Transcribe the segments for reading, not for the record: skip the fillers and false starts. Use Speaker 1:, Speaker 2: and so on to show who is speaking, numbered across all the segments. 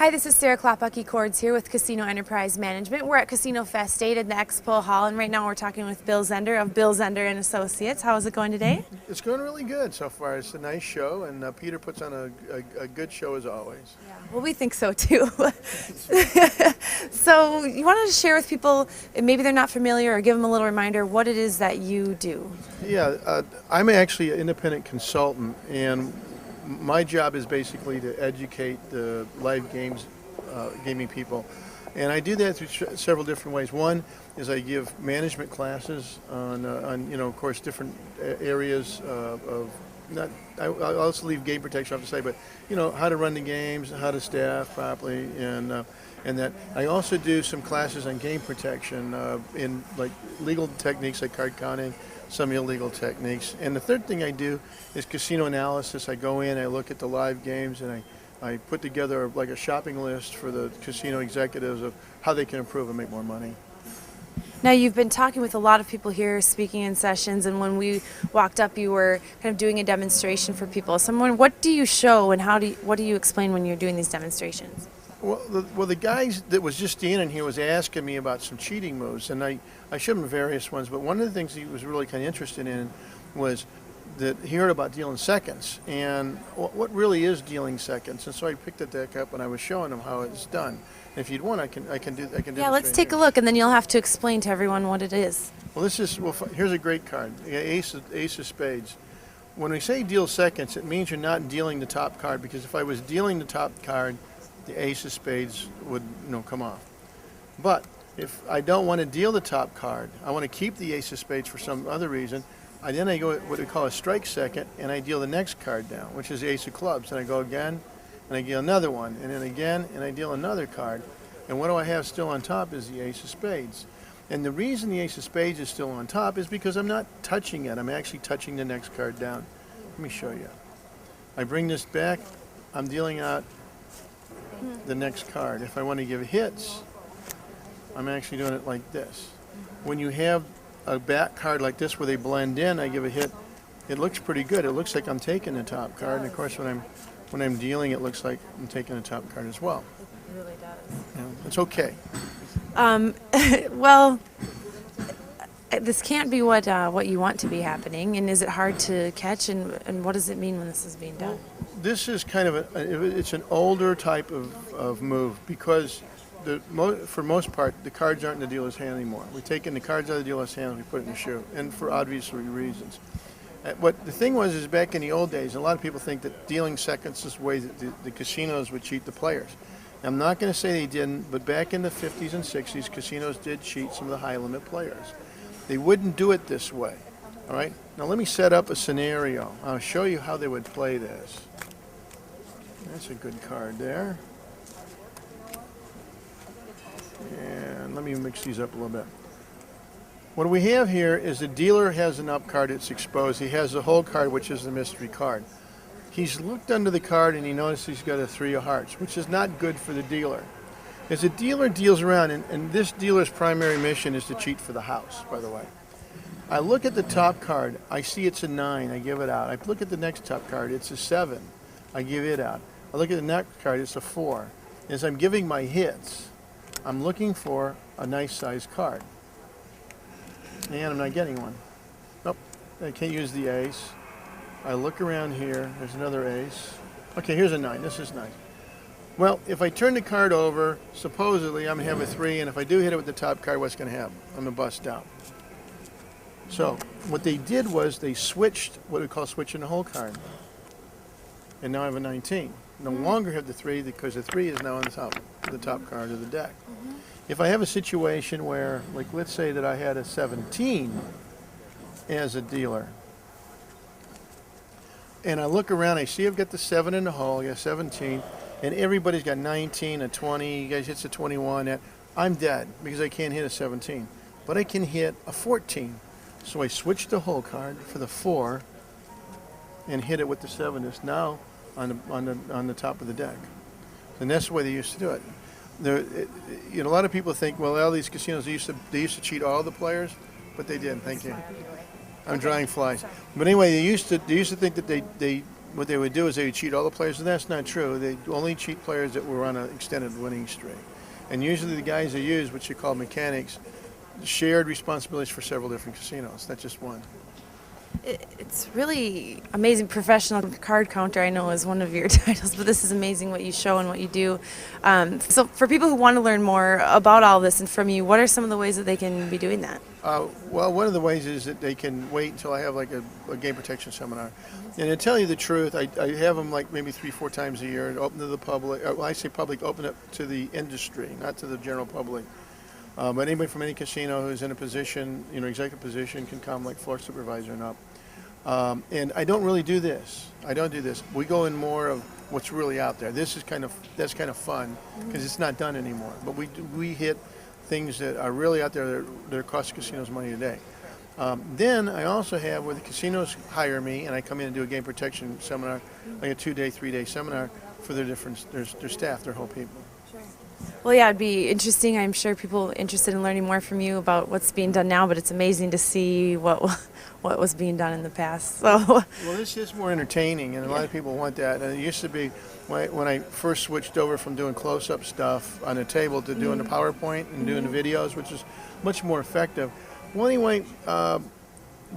Speaker 1: Hi, this is Sarah Klopacki-Cords here with Casino Enterprise Management. We're at CasinoFest 8 in the Expo Hall, and right now we're talking with Bill Zender of Bill Zender and Associates. How is it going today?
Speaker 2: It's going really good so far. It's a nice show, and Peter puts on a good show as always.
Speaker 1: Yeah, well, we think so too. So you wanted to share with people, maybe they're not familiar, or give them a little reminder what it is that you do.
Speaker 2: Yeah, I'm actually an independent consultant, and my job is basically to educate the live gaming people. And I do that through several different ways. One is I give management classes on of course, different areas of not. I also leave game protection off the side, but how to run the games, how to staff properly, and that I also do some classes on game protection in like legal techniques like card counting, some illegal techniques. And the third thing I do is casino analysis. I go in, I look at the live games, and I put together like a shopping list for the casino executives of how they can improve and make more money.
Speaker 1: Now, you've been talking with a lot of people here, speaking in sessions, and when we walked up, you were kind of doing a demonstration for people. So I'm wondering, what do you show and what do you explain when you're doing these demonstrations?
Speaker 2: Well, the guys that was just in here was asking me about some cheating moves, and I showed him various ones, but one of the things he was really kind of interested in was that he heard about dealing seconds, and what really is dealing seconds. And so I picked the deck up and I was showing him how it's done. And if you'd want, I can do.
Speaker 1: Yeah, let's take a look, and then you'll have to explain to everyone what it is.
Speaker 2: Well, here's a great card, Ace of Spades. When we say deal seconds, it means you're not dealing the top card, because if I was dealing the top card, the Ace of Spades would come off. But if I don't want to deal the top card, I want to keep the Ace of Spades for some other reason, then I go what we call a strike second, and I deal the next card down, which is the Ace of Clubs. And I go again, and I deal another one, and then again, and I deal another card. And what do I have still on top is the Ace of Spades. And the reason the Ace of Spades is still on top is because I'm not touching it. I'm actually touching the next card down. Let me show you. I bring this back. I'm dealing out the next card. If I want to give hits, I'm actually doing it like this. When you have a back card like this where they blend in, I give a hit. It looks pretty good. It looks like I'm taking the top card, and of course when I'm dealing, it looks like I'm taking the top card as well.
Speaker 1: It really does.
Speaker 2: Yeah, it's okay.
Speaker 1: Well, this can't be what you want to be happening. And is it hard to catch? And what does it mean when this is being done?
Speaker 2: This is kind of it's an older type of move, because for most part, the cards aren't in the dealer's hand anymore. We're taking the cards out of the dealer's hand and we put it in the shoe, and for obvious reasons. What the thing was is back in the old days, a lot of people think that dealing seconds is the way that the casinos would cheat the players. I'm not going to say they didn't, but back in the 50s and 60s, casinos did cheat some of the high-limit players. They wouldn't do it this way. All right? Now let me set up a scenario. I'll show you how they would play this. That's a good card there. And let me mix these up a little bit. What we have here is the dealer has an up card that's exposed. He has the whole card, which is the mystery card. He's looked under the card and he noticed he's got a 3 of hearts, which is not good for the dealer. As the dealer deals around, and this dealer's primary mission is to cheat for the house, by the way. I look at the top card, I see it's a 9, I give it out. I look at the next top card, it's a 7, I give it out. I look at the next card, it's a 4. As I'm giving my hits, I'm looking for a nice sized card. And I'm not getting one. Nope, I can't use the ace. I look around here, there's another ace. Okay, here's a 9, this is nice. Well, if I turn the card over, supposedly I'm going to have a 3, and if I do hit it with the top card, what's going to happen? I'm going to bust out. So what they did was they switched what we call switching the whole card. And now I have a 19. No longer have the 3 because the 3 is now on the top card of the deck. If I have a situation where, like, let's say that I had a 17 as a dealer, and I look around, I see I've got the 7 in the hole, I got 17, and everybody's got 19, a 20, you guys hits a 21, I'm dead because I can't hit a 17. But I can hit a 14. So I switch the whole card for the 4 and hit it with the 7. It's now on the top of the deck. And that's the way they used to do it. A lot of people think, well, all these casinos, they used to cheat all the players, but they didn't. Thank you. I'm drying flies. But anyway, they used to think that they what they would do is they would cheat all the players, and that's not true. They only cheat players that were on an extended winning streak. And usually the guys they use, which you call mechanics, shared responsibilities for several different casinos, not just one.
Speaker 1: It's really amazing. Professional card counter, I know, is one of your titles, but this is amazing what you show and what you do. So for people who want to learn more about all this and from you, what are some of the ways that they can be doing that?
Speaker 2: Well, one of the ways is that they can wait until I have like a game protection seminar. And to tell you the truth, I have them like maybe 3-4 times a year and open to the public. Well, I say public, open up to the industry, not to the general public. But anybody from any casino who's in a position, executive position, can come, like floor supervisor and up. And I don't really do this. I don't do this. We go in more of what's really out there. That's kind of fun because it's not done anymore. But we hit things that are really out there that cost casinos money today. Then I also have where the casinos hire me and I come in and do a game protection seminar, like a 2-day, 3-day seminar for their staff, their whole people.
Speaker 1: Well, yeah, it'd be interesting. I'm sure people interested in learning more from you about what's being done now, but it's amazing to see what was being done in the past. So,
Speaker 2: well, this is more entertaining, and a lot of people want that. And it used to be when I first switched over from doing close-up stuff on a table to doing the PowerPoint and doing the videos, which is much more effective. Well, anyway,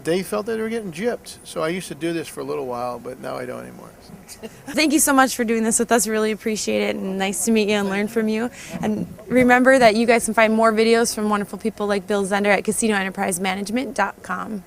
Speaker 2: they felt that they were getting gypped. So I used to do this for a little while, but now I don't anymore.
Speaker 1: Thank you so much for doing this with us. Really appreciate it, and nice to meet you and learn from you. And remember that you guys can find more videos from wonderful people like Bill Zender at CasinoEnterpriseManagement.com.